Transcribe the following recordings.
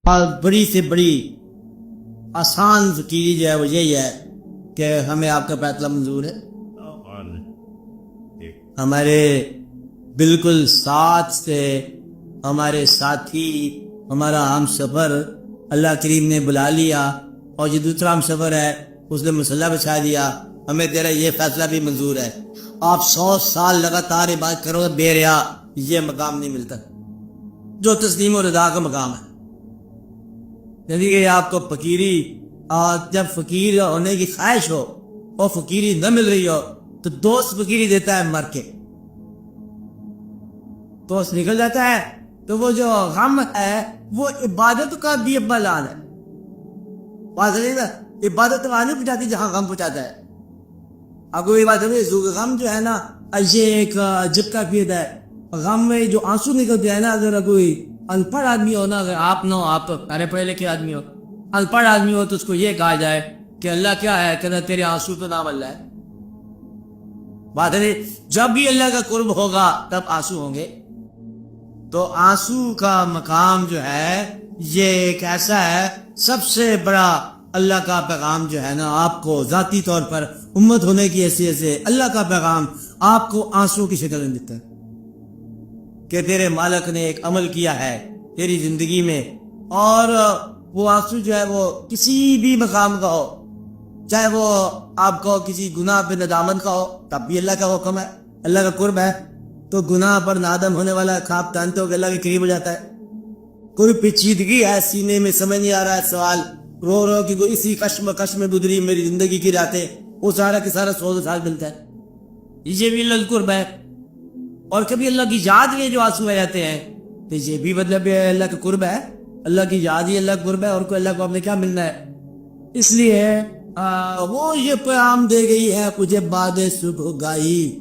اور بڑی سے بڑی آسان فقیری جو ہے وہ یہی ہے کہ ہمیں آپ کا فیصلہ منظور ہے. ہمارے بالکل ساتھ سے ہمارے ساتھی ہمارا ہم سفر اللہ کریم نے بلا لیا، اور یہ دوسرا ہم سفر ہے اس نے مسلح بچھا دیا، ہمیں تیرا یہ فیصلہ بھی منظور ہے. آپ 100 سال لگاتار عبادت کرو بے ریا، یہ مقام نہیں ملتا جو تسلیم و رضا کا مقام ہے. یعنی کہ آپ کو فقیری، اور جب فقیر ہونے کی خواہش ہو اور فقیری نہ مل رہی ہو تو دوست فقیری دیتا ہے مر کے، دوست نکل جاتا ہے تو وہ جو غم ہے وہ عبادت کا بھی بلان ہے. بات نہیں نا، عبادت وہاں نہیں پہنچاتی جہاں غم پہنچاتا ہے. آپ کو یہ بات ہے، غم جو ہے نا یہ ایک عجب کا فیض ہے. غم میں جو آنسو نکلتے ہیں نا، اگر کوئی ان پڑھ آدمی ہو نا، اگر آپ نہ ہو، آپ پہلے پڑھے لکھے آدمی ہو، ان پڑھ آدمی ہو تو اس کو یہ کہا جائے کہ اللہ کیا ہے، کہنا تیرے آنسو تو نام اللہ ہے. بات ہے جب بھی اللہ کا قرب ہوگا تب آنسو ہوں گے. تو آنسو کا مقام جو ہے یہ ایک ایسا ہے، سب سے بڑا اللہ کا پیغام جو ہے نا آپ کو ذاتی طور پر امت ہونے کی حیثیت سے اللہ کا پیغام آپ کو آنسو کی شکل میں دیتا ہے کہ تیرے مالک نے ایک عمل کیا ہے تیری زندگی میں، اور وہ آنسو جو ہے وہ کسی بھی مقام کا ہو، چاہے وہ آپ کو کسی گناہ پہ ندامت کا ہو تب بھی اللہ کا حکم ہے، اللہ کا قرب ہے. تو گناہ پر نادم ہونے والا خواب جانتے ہو کہ اللہ کے قریب ہو جاتا ہے. کوئی پیچیدگی ہے سینے میں، سمجھ نہیں آ رہا ہے سوال، رو رو کہ کوئی اسی کش میں گزری میری زندگی کی راتیں، وہ سارا کے سارا 100 سال ملتا ہے. یہ بھی اللہ کا قرب ہے. اور کبھی اللہ کی یاد میں جو آنسو آ جاتے ہیں تو یہ بھی مطلب اللہ کا قرب ہے. اللہ کی یاد ہی اللہ کا قرب ہے، اور کوئی اللہ کو اپنے کیا ملنا ہے. اس لیے وہ یہ پیغام دے گئی ہے مجھے بعد صبح گاہی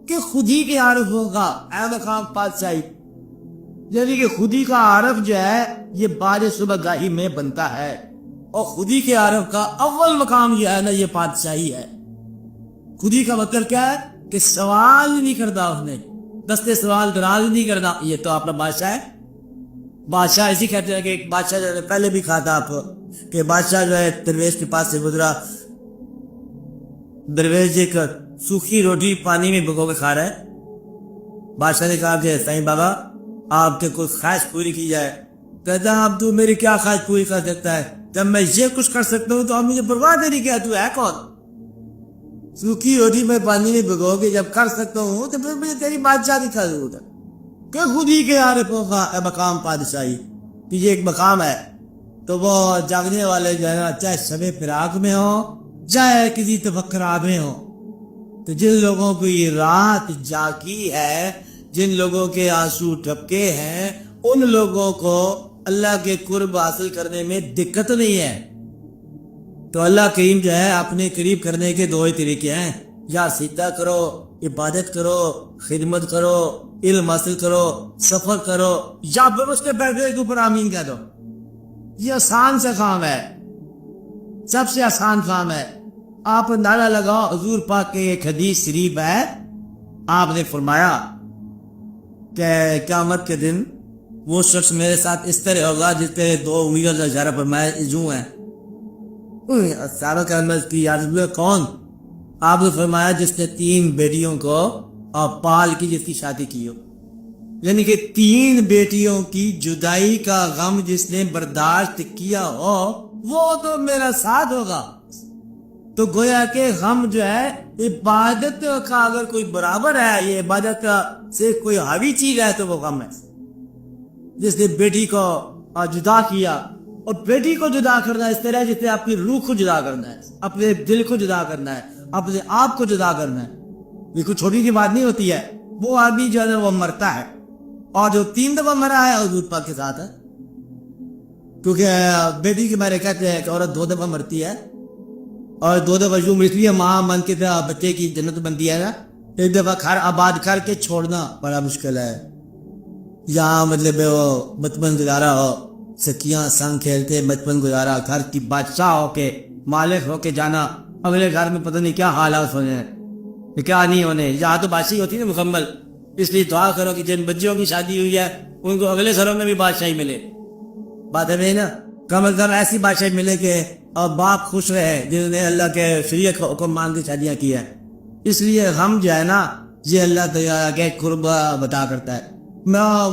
کہ خود ہی کے عارف ہوگا اے مقام پادشاہی. یعنی کہ خودی کا عارف جو ہے یہ بعد صبح گاہی میں بنتا ہے، اور خودی کے عارف کا اول مقام جو ہے نا یہ پادشاہی ہے. خودی کا مطلب کیا ہے کہ سوال نہیں کرتا، اس نے دستے سوال دراز نہیں کرتا. یہ تو اپنا بادشاہ ہے. بادشاہ ایسی کہتے ہیں کہ ایک بادشاہ جو ہے پہلے بھی کہا تھا آپ کو کہ بادشاہ جو ہے درویش کے پاس سے گزرا، درویش ایک سوکھی روٹی پانی میں بھگو کے کھا رہا ہے. بادشاہ نے کہا کہ سائیں بابا آپ کے کوئی خواہش پوری کی جائے. کہتا ہے اب تو میری کیا خواہش پوری کر سکتا ہے، جب میں یہ کچھ کر سکتا ہوں تو اب مجھے پرواہ نہیں کیا، تو ہے کون؟ سوکھی روٹی میں پانی میں بھگو کے جب کر سکتا ہوں تو پھر مجھے تیری بادشاہ کی کیا ضرورت ہے. کہ خود ہی کے عارف ہوگا اے مقام پادشاہی، کہ یہ ایک مقام ہے. تو وہ جاگنے والے جو ہے نا چاہے شب فراق میں ہو چاہے کسی تفکرات میں ہو، تو جن لوگوں کو یہ رات جاگی ہے، جن لوگوں کے آنسو ٹپکے ہیں، ان لوگوں کو اللہ کے قرب حاصل کرنے میں دقت نہیں ہے. تو اللہ کریم جو ہے اپنے قریب کرنے کے 2 ہی طریقے ہیں، یا سجدہ کرو، عبادت کرو، خدمت کرو، علم حاصل کرو، سفر کرو، یا پھر اس کے بیٹھے کے اوپر آمین کہہ دو. یہ آسان سا کام ہے، سب سے آسان کام ہے. آپ اندازہ لگاؤ، حضور پاک کے ایک حدیث شریف ہے، آپ نے فرمایا کہ قیامت کے دن وہ شخص میرے ساتھ اس طرح ہوگا جس طرح 2 انگلیوں کا اشارہ فرمایا یوں ہے. ساروں کے اندر کی یاد کون؟ آپ نے فرمایا جس نے 3 بیٹیوں کو اور پال کی جس کی شادی کی ہو. یعنی کہ 3 بیٹیوں کی جدائی کا غم جس نے برداشت کیا ہو وہ تو میرا ساتھ ہوگا. تو گویا کہ غم جو ہے عبادت کا اگر کوئی برابر ہے، یہ عبادت سے کوئی حاوی چیز ہے تو وہ غم ہے. جس نے بیٹی کو جدا کیا، اور بیٹی کو جدا کرنا اس طرح جس نے اپنی روح کو جدا کرنا ہے، اپنے دل کو جدا کرنا ہے، اپنے آپ کو جدا کرنا ہے. یہ کوئی چھوٹی سی بات نہیں ہوتی ہے. وہ آدمی جو ہے وہ مرتا ہے، اور جو 3 دفعہ مرا ہے حضور پاک کے ساتھ ہے. کیونکہ بیٹی کے بارے کہتے ہیں کہ عورت 2 دفعہ مرتی ہے، اور 2 دفعہ یوں مرتی ہے ماں من کے بچے کی جنت بنتی ہے نا. 1 دفعہ گھر آباد کر کے چھوڑنا بڑا مشکل ہے. یہاں مطلب وہ بچپن گزارا ہو، سکیاں سنگ کھیلتے بچپن گزارا، گھر کی بادشاہ ہو کے مالک ہو کے جانا، اگلے گھر میں پتہ نہیں کیا حالات ہونے ہیں، کیا نہیں ہونے. یہاں تو بادشاہی ہوتی ہے نا مکمل. اس لیے دعا کرو کہ جن بچیوں کی شادی ہوئی ہے ان کو اگلے سروں میں بھی بادشاہی ملے. بات ہے نا، کم از کم ایسی بادشاہ ملے کہ اور باپ خوش رہے جنہوں نے اللہ کے شریعت کا حکم مان کے شادیاں کی ہے. اس لیے غم جو ہے نا یہ اللہ تعالیٰ کے قرب بتا کرتا ہے.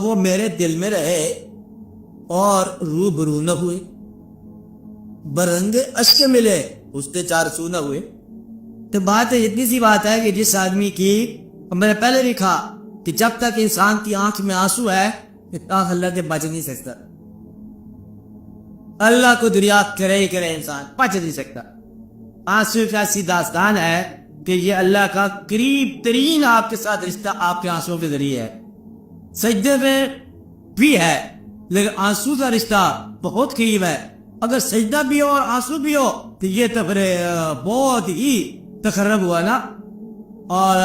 وہ میرے دل میں رہے اور روبرو نہ ہوئے، برنگ اشک ملے اس سے چار سو نہ ہوئے. تو بات اتنی سی بات ہے کہ جس آدمی کی میں نے پہلے بھی کہا کہ جب تک انسان کی آنکھ میں آنسو ہے اللہ سے بچ نہیں سکتا. اللہ کو دریافت کرے ہی کرے انسان بچ نہیں سکتا. آنسو کا ایسی داستان ہے کہ یہ اللہ کا قریب ترین آپ کے ساتھ رشتہ آپ کے آنسو کے ذریعے ہے. سجدے میں بھی ہے لیکن آنسو کا رشتہ بہت قریب ہے. اگر سجدہ بھی ہو اور آنسو بھی ہو تو یہ تو پھر بہت ہی تقرب ہوا نا، اور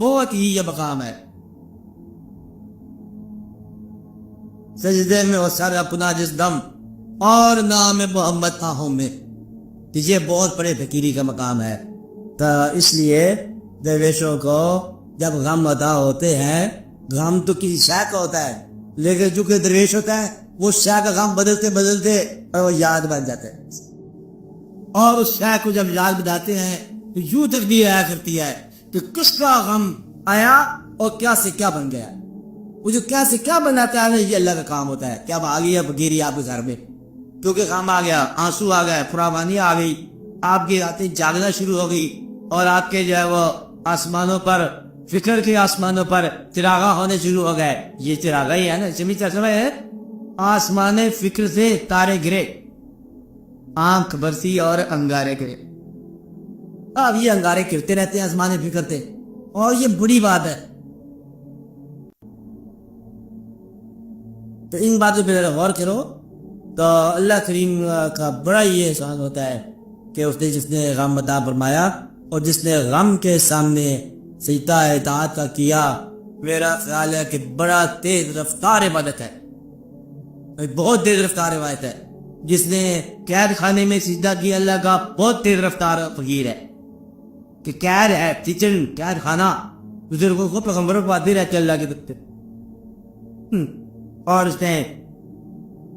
بہت ہی یہ مقام ہے. سجدے میں وہ سارا اپنا جس دم اور نام محمد آہوں میں، یہ بہت بڑے فقیری کا مقام ہے. تو اس لیے درویشوں کو جب غم ادا ہوتے ہیں، غم تو کسی شے کا ہوتا ہے لیکن جو کہ درویش ہوتا ہے وہ شے کا غم بدلتے بدلتے اور وہ یاد بن جاتا ہے. اور اس شے کو جب یاد بناتے ہیں تو یوں تقدیر آیا کرتی ہے کہ کس کا غم آیا اور کیا سے کیا بن گیا. وہ جو کیا سے کیا بناتا ہے یہ اللہ کا کام ہوتا ہے. کیا آ گئی ہے فقیری آپ کے گھر میں کیونکہ غم آ گیا، آنسو آ گئے، فراوانی آ گئی، آپ کی راتیں جاگنا شروع ہو گئی اور آپ کے جو ہے وہ آسمانوں پر، فکر کے آسمانوں پر چراغاں ہونے شروع ہو گئے. یہ چراغاں ہی ہے نا، جمی چشمہ ہے. آسمان فکر سے تارے گرے، آنکھ برسی اور انگارے گرے. اب یہ انگارے گرتے رہتے ہیں آسمان فکر سے، اور یہ بری بات ہے. تو ان باتوں پہ غور کرو تو اللہ کریم کا بڑا یہ احسان ہوتا ہے کہ اس نے جس نے غم عطا فرمایا اور جس نے غم کے سامنے سجدہ اطاعت کا کیا، میرا خیال ہے کہ بڑا تیز رفتار عبادت ہے، بہت تیز رفتار عبادت ہے. جس نے قید خانے میں سجدہ کیا اللہ کا بہت تیز رفتار فقیر ہے. کہ قید ہے، کچن، قید خانہ، بزرگوں کو پیغمبروں کو آتے رہتے اللہ کے دکتے. اور اس نے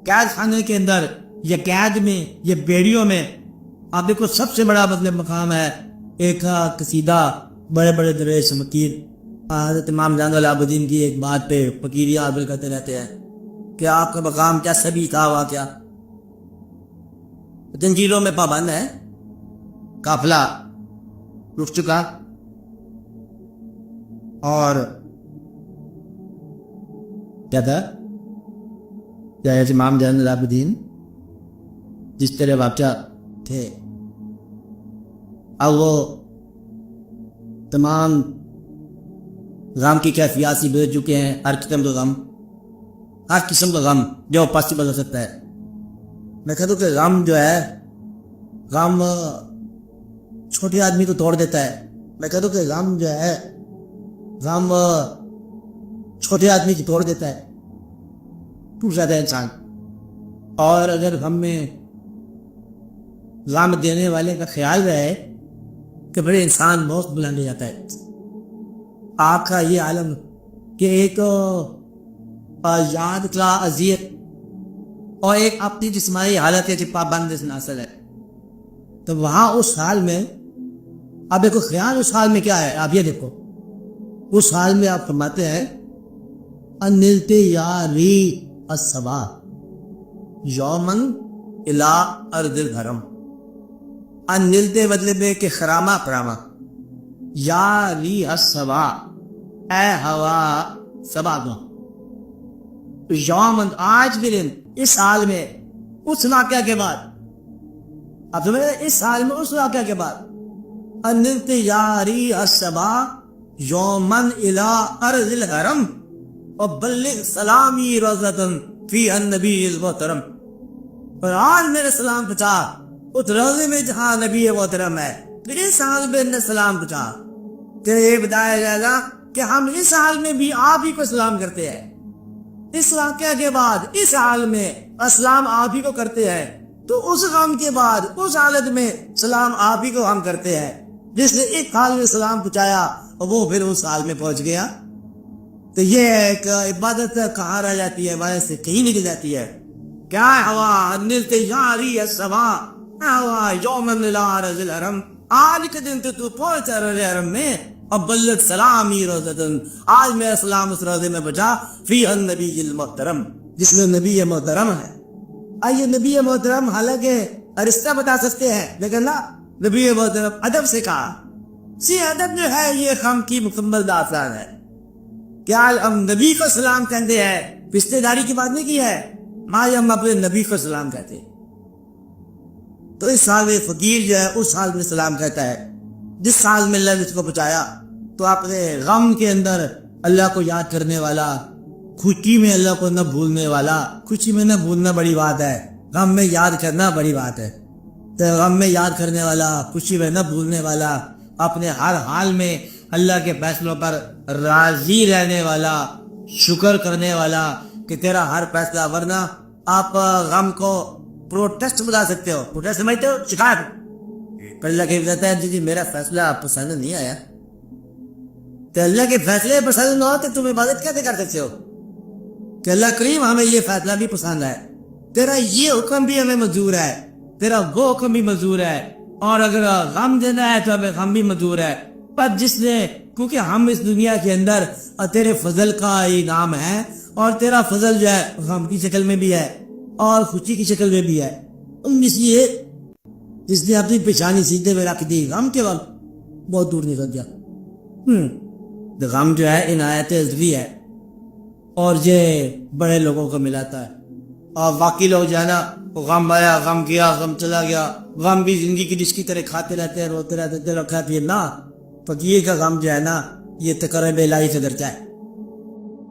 قید خانے کے اندر یا قید میں یا بیڑیوں میں آپ دیکھو سب سے بڑا مطلب مقام ہے. ایک قصیدہ بڑے بڑے درویش فقیر حضرت امام زین العابدین کی ایک بات پہ فقیری عابد کرتے رہتے ہیں کہ آپ کا مقام کیا سبھی تھا ہوا کیا. زنجیروں میں پابند ہے، قافلہ رک چکا، اور کیا تھا امام زین العابدین جس طرح بادشاہ تھے، اب وہ تمام غم کی کیفیات سے گزر چکے ہیں. ہر قسم کا غم، ہر قسم کا غم جو پاسبل ہو سکتا ہے. میں کہتا ہوں کہ غم جو ہے، غم چھوٹے آدمی کو توڑ دیتا ہے. میں کہتا ہوں کہ غم جو ہے، غم چھوٹے آدمی کو توڑ دیتا ہے، ٹوٹ جاتا ہے انسان. اور اگر غم میں غم دینے والے کا خیال رہے کہ بڑے انسان بہت بلند ہو جاتا ہے. آپ کا یہ عالم کہ ایک یاد کا اذیت اور ایک اپنی جسمانی حالت ہے پابند ناصل ہے. تو وہاں اس حال میں اب دیکھو خیال اس حال میں کیا ہے. آپ یہ دیکھو اس حال میں آپ فرماتے ہیں انلتے یاری الصبا یومن الا ارض الحرم. انلتے مطلب ہے کہ خراما خراما، یاری الصبا اے ہوا صبا کو، یومن آج بھی دن، اس حال میں اس واقعہ کے بعد، اب تمہیں اس حال میں اس واقعہ کے بعد انلتے یاری الصبا یومن الا ارض الحرم وبلغ سلامی روزتن فی النبی المحترم. اور آج میرے سلام پہنچا اس روزے میں جہاں نبی محترم ہے. اس حال میں نے سلام پہنچا کہ یہ بتایا جائے گا کہ ہم اس حال میں بھی آپ ہی کو سلام کرتے ہیں. اس واقعہ کے بعد اس حال میں اسلام آپ ہی کو کرتے ہیں، تو اس غم کے بعد اس حالت میں سلام آپ ہی کو ہم کرتے ہیں. جس نے ایک حال میں سلام پہنچایا اور وہ پھر اس حال میں پہنچ گیا. تو یہ ایک عبادت کہاں رہ جاتی ہے، عبادت سے کہیں نکل جاتی ہے. کیا ہوا نلتے جاری السما ہوا یوم الارض الحرم آج کے دن تو پہنچا رہے حرم میں اب بلغ سلامی روزتن آج میرا سلام اس روزے میں بچا فی النبی المحترم جس میں نبی محترم ہے. آئیے نبی محترم حالانکہ رشتہ بتا سکتے ہیں لیکن نا نبی محترم ادب سے کہا. ادب جو ہے یہ ہم کی مکمل داستان ہے. کیا ہم نبی کو سلام کہتے ہیں رشتے داری کی بات نہیں کی ہے آج ہم اپنے نبی کو سلام کہتے ہیں. تو اس سال میں فقیر جو ہے اس سال میں سلام کہتا ہے جس سال میں اللہ نے اس کو بچایا. تو اپنے غم کے اندر اللہ کو یاد کرنے والا, خوشی میں اللہ کو نہ بھولنے والا. خوشی میں نہ بھولنا بڑی بات ہے, غم میں یاد کرنا بڑی بات ہے. تو غم میں یاد کرنے والا, خوشی میں نہ بھولنے والا, اپنے ہر حال میں اللہ کے فیصلوں پر راضی رہنے والا, شکر کرنے والا کہ تیرا ہر فیصلہ. ورنہ آپ غم کو پروٹیسٹ بتا سکتے ہو, پروٹیسٹ سمجھتے ہو شکایت. پر اللہ کے کہتا ہے جی میرا فیصلہ آپ پسند نہیں آیا. تو اللہ کے فیصلے پسند نہ ہو تو تم عبادت کیسے کر سکتے ہو کہ اللہ کریم ہمیں یہ فیصلہ بھی پسند ہے, تیرا یہ حکم بھی ہمیں منظور ہے, تیرا وہ حکم بھی منظور ہے, اور اگر غم دینا ہے تو ہمیں غم بھی منظور ہے. پر جس نے کیونکہ ہم اس دنیا کے اندر تیرے فضل کا انعام ہے, اور تیرا فضل جو ہے غم کی شکل میں بھی ہے اور خوشی کی شکل میں بھی ہے. اس لیے جس نے اپنی پیشانی سیدھے میں رکھ دی غم کے وقت بہت دور نکل گیا. غم جو ہے عنایت عزوی ہے اور یہ بڑے لوگوں کو ملاتا ہے. اور باقی لوگ جو ہے نا غم آیا غم گیا غم چلا گیا, غم بھی زندگی کی ڈش کی طرح کھاتے رہتے ہیں روتے رہتے دل کھاتے ہیں. نہ فقیر کا غم جو ہے نا یہ تقرب الہی سے ڈرتا ہے.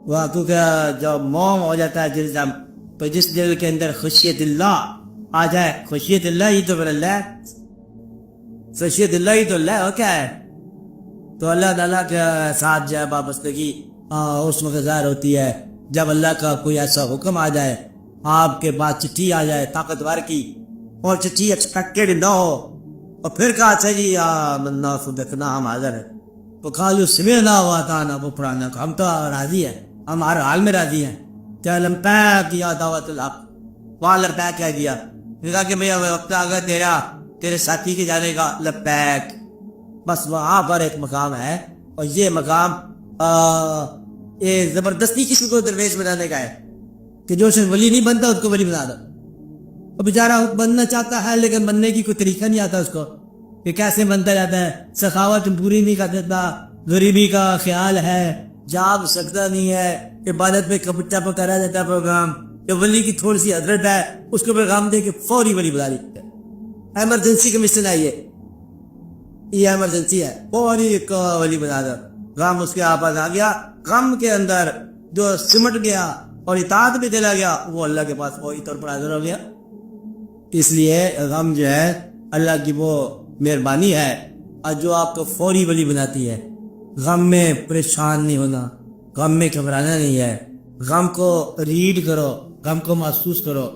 وہ کیونکہ جب موم ہو جاتا ہے جس دم تو جس دل کے اندر خشیت اللہ آ جائے, خشیت اللہ ہی تو پھر اللہ ہے, خشیت اللہ ہی تو اللہ ہو کیا ہے. تو اللہ تعالیٰ کے ساتھ جو ہے وابستگی اس وقت ظاہر ہوتی ہے جب اللہ کا کوئی ایسا حکم آ جائے, آپ کے پاس چٹھی آ جائے طاقتور کی, اور چٹھی ایکسپیکٹڈ نہ ہو, اور پھر کہا اچھا جی منا صدقنا ہم حاضر ہیں. تو کالو سمعنا واطعنا وہ پڑھانا ہم تو راضی ہیں, ہم ہر حال میں راضی ہیں. کیا لمپیک کیا دعوت الحق وہاں لبیک کہہ دیا, کہا کہ بھیا وقت آ گیا تیرے ساتھی کے جانے کا لبیک. بس وہاں پر ایک مقام ہے, اور یہ مقام زبردستی کسی کو درویش بنانے کا ہے کہ جو شخص ولی نہیں بنتا اس کو ولی بنا دو. اور بیچارہ بننا چاہتا ہے لیکن بننے کی کوئی طریقہ نہیں آتا اس کو کہ کیسے بنتا جاتا ہے. سخاوت پوری نہیں کر دیتا, غریبی کا خیال ہے, جاگ سکتا نہیں ہے, عبادت میں کپٹا پکا رہ جاتا ہے پروگرام. کہ ولی کی تھوڑی سی حضرت ہے اس کو پیغام دے کے فوری ولی بنا لیتا ہے. ایمرجنسی کا مشن ہے یہ ایمرجنسی ہے, فوری ایک ولی بنا دو. غم اس کے آپس آ گیا, غم کے اندر جو سمٹ گیا اور اطاعت بھی دلا گیا وہ اللہ کے پاس فوری طور پر حاضر ہو گیا. اس لیے غم جو ہے اللہ کی وہ مہربانی ہے اور جو آپ کو فوری ولی بناتی ہے. غم میں پریشان نہیں ہونا, غم میں گھبرانا نہیں ہے. غم کو ریڈ کرو, غم کو محسوس کرو.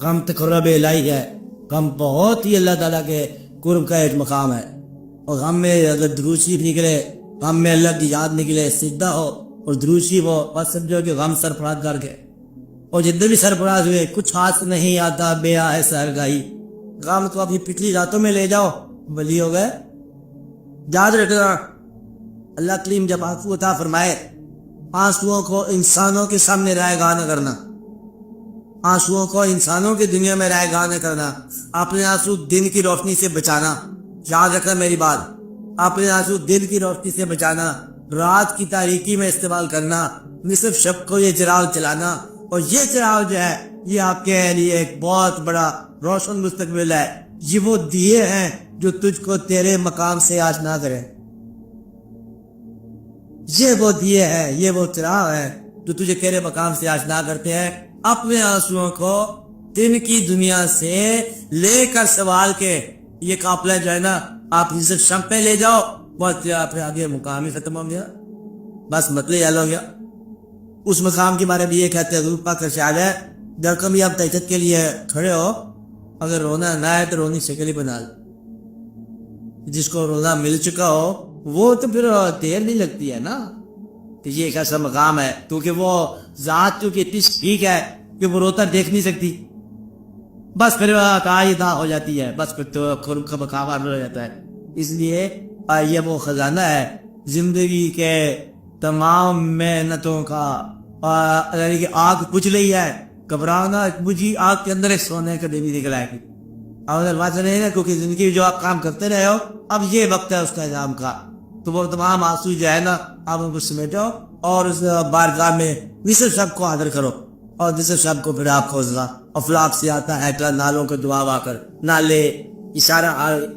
غم تقرب الہی ہے, غم بہت ہی اللہ تعالیٰ کے قرب کا ایک مقام ہے. اور غم میں اگر درود شریف نکلے, غم میں اللہ کی یاد نکلے, سجدہ ہو اور درود شریف ہو, بس سمجھو کہ غم سرفراز کر کے. اور جتنے بھی سرفراز ہوئے کچھ ہاتھ نہیں آتا بے آئے سرگاہی. غم کو اپنی پچھلی راتوں میں لے جاؤ, ولی ہو گئے. یاد رکھنا اللہ کریم جب آنسو عطا فرمائے, آنسوؤں کو انسانوں کے سامنے رائے گاہ نہ کرنا, آنسوؤں کو انسانوں کی دنیا میں رائے گاہ نہ کرنا. اپنے آنسو دن کی روشنی سے بچانا. یاد رکھنا میری بات, اپنے آنسو دن کی روشنی سے بچانا, رات کی تاریکی میں استعمال کرنا, نصف شب کو یہ چراغ چلانا. اور یہ چراغ جو ہے یہ آپ کے لیے ایک بہت بڑا روشن مستقبل ہے. یہ وہ دیے ہیں جو تجھ کو تیرے مقام سے آشنا کرے. یہ وہ دیے ہیں, یہ وہ چراغ ہے جو تجھے تیرے مقام سے آشنا کرتے ہیں. اپنے آنسوؤں کو دن کی دنیا سے لے کر سوال کے یہ قافلہ جو ہے نا آپ اسے شم پہ لے جاؤ, بس پھر آگے مقام ہی ختم ہو گیا, بس مطلب حل ہو گیا. اس مقام کے بارے میں یہ کہتے ہیں حضور پاک کا شعر ہے, جب کبھی آپ تہجد کے لیے کھڑے ہو, اگر رونا نہ ہے تو رونی شکل ہی بنا لو. جس کو رونا مل چکا ہو وہ تو پھر دیر نہیں لگتی ہے نا, کہ یہ ایک ایسا مقام ہے کیونکہ وہ ذات کیونکہ اتنی ٹھیک ہے کہ وہ روتا دیکھ نہیں سکتی. بس پھر کہاں دا ہو جاتی ہے، بس پھر تو خبر ہو جاتا ہے. اس لیے یہ وہ خزانہ ہے زندگی کے تمام محنتوں کا. یعنی کہ آگ بجھ رہی ہے، گھبرانا، بجھی آگ کے اندر ایک سونے کا دیوی نکل آئے گی. اور بات نہیں ہے کیونکہ زندگی میں جو آپ کام کرتے رہے ہو، اب یہ وقت ہے اس کا انعام کا. تو وہ تمام آنسو جو ہے نا آپ ان کو سمیٹو اور اس بارگاہ میں نصف شب کو حاضر کرو، اور نصف شب کو پھر آپ کھوجنا. افلاق سے آتا ہے کہ نالوں کو دعا وا کر، نالے اشارہ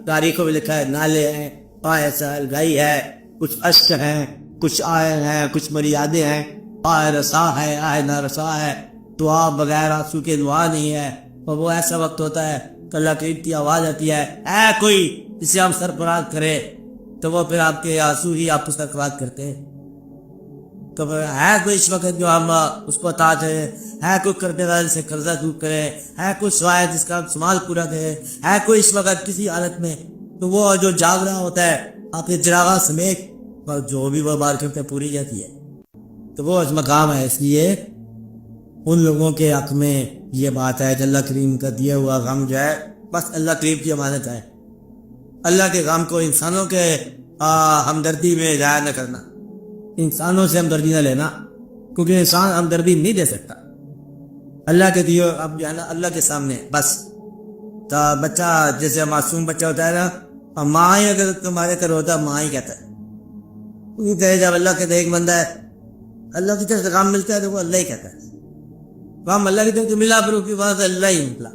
تاریخوں میں لکھا ہے نالے ہیں، ایسا الگائی ہے، کچھ اشک ہیں، کچھ آئے ہیں، کچھ مریادیں ہیں. آئے رسا ہے، آئے نہ رسا ہے، دعا بغیر آنسو کے دعا نہیں ہے. اور وہ ایسا وقت ہوتا ہے کہ اللہ کی اتنی آواز آتی ہے، اے کوئی جسے ہم سرفراز کرے، تو وہ پھر آپ کے آنسو ہی آپ کو سرفراز کرتے ہیں. تو ہے کوئی اس وقت جو ہم اس کو عطا کریں، ہے کوئی کرنے والے سے قرضہ دور کرے، ہے کوئی سوائے جس کا سمال پورا کرے، ہے کوئی اس وقت کسی حالت میں، تو وہ جو جاگ رہا ہوتا ہے آپ کے چراغاں سمیت جو بھی وہ بار کرتے پوری جاتی ہے. تو وہ اس مقام ہے. اس لیے ان لوگوں کے حق میں یہ بات ہے کہ اللہ کریم کا دیا ہوا غم جو ہے بس اللہ کریم کی امانت ہے. اللہ کے غم کو انسانوں کے ہمدردی میں ضائع نہ کرنا، انسانوں سے ہمدردی نہ لینا، کیونکہ انسان ہمدردی نہیں دے سکتا. اللہ کے دیو اب جو ہے نا اللہ کے سامنے بس. تو بچہ جیسے معصوم بچہ ہوتا ہے نا، ماں ہی اگر تمہارے گھر ہوتا ہے ماں ہی کہتا ہے. اسی طرح جب اللہ کے ایک بندہ ہے اللہ کی طرف سے کام ملتا ہے تو وہ اللہ ہی کہتا ہے. کام اللہ کی طرف سے ملا پھر اس کے بعد اللہ ہی نکلا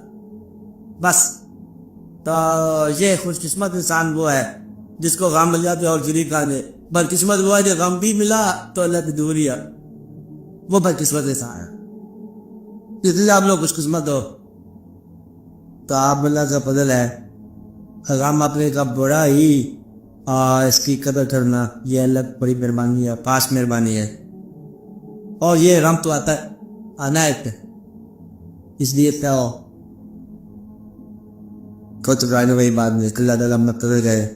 بس. تو یہ خوش قسمت انسان وہ ہے جس کو غم مل جاتا ہے اور شریک کھانے. بدقسمت وہ ہے جو غم بھی ملا تو اللہ کی دور ہی ہے، وہ بدقسمت انسان ہے. اس لیے آپ لوگ خوش قسمت ہو تو آپ اللہ کا فضل ہے. غم اپنے کا بڑا ہی اس کی قدر کرنا یہ اللہ بڑی مہربانی ہے، خاص مہربانی ہے. اور یہ غم تو آتا ہے عنایت ہے، اس لیے تو خود وہی بات نہیں اللہ تعالیٰ ہم قدر گئے.